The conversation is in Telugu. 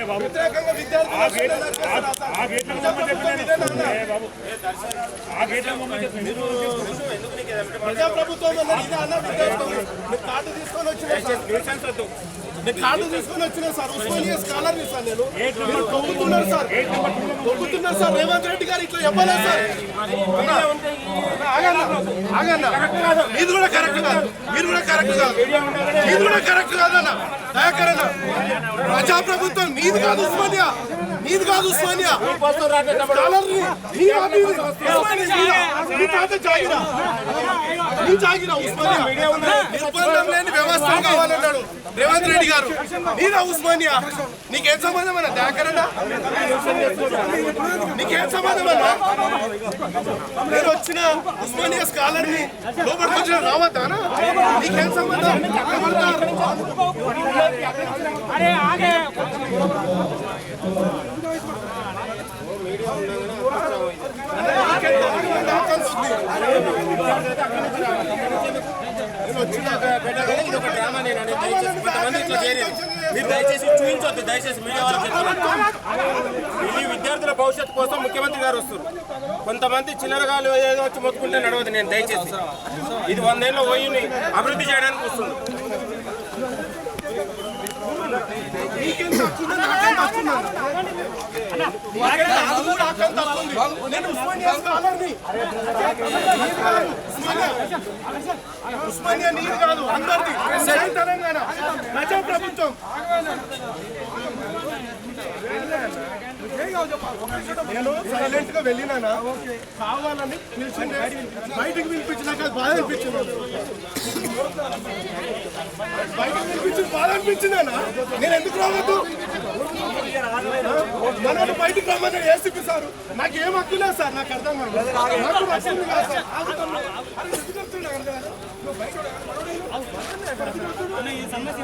వ్యతిరేకంగా ప్రజాప్రభుత్వం కార్డు తీసుకొని వచ్చిన సార్ ఉస్మానియా స్కాలర్ని సార్ నేను తొక్కుతున్నారు సార్ రేవంత్ రెడ్డి గారు ఇట్లా చెప్పలేదు సార్. ఇది కూడా కరెక్ట్ కాదు, ఇది కూడా కరెక్ట్ కాదన్న దయాకరణ. ప్రజాప్రభుత్వం నీది కాదు ఉస్మానియా, నిర్బంధం లేని వ్యవస్థ కావాలన్నాడు రేవంత్ రెడ్డి గారు. నీదా ఉస్మానియా? నీకేం సంబంధం అన్న దయాకరణ? నీకేం సంబంధం అన్నా? నేను వచ్చిన ఉస్మానియా స్కాలర్ని లోపలికి వచ్చిన రావద్దానా? నీకేం సంబంధం? మీరు దయచేసి చూపించొద్దు, దయచేసి మీడియా వాళ్ళకి ఈ విద్యార్థుల భవిష్యత్తు కోసం ముఖ్యమంత్రి గారు వస్తారు. కొంతమంది చిల్లరగాలు ఏదో వచ్చి మొత్తుకుంటే నడవదు. నేను దయచేసి ఇది 100 ఏళ్ళ ఓయిని అభివృద్ధి చేయడానికి వస్తుంది. ఉస్మానియా నీరు కాదు అందరిది, తెలంగాణ ప్రజాప్రభుత్వం. నేను సైలెంట్ గా వెళ్ళినానా, కావాలని పిలిచిండే బయటకు పిలిపించినాక బాధ అనిపించింది. బాధ అనిపించిందేనా? నేను ఎందుకు రావద్దు? మనల్ని బయటకు రమ్మని ఏసీపీ సార్ నాకు ఏం హక్కు లేదు సార్, నాకు అర్థం కాదు. సమస్య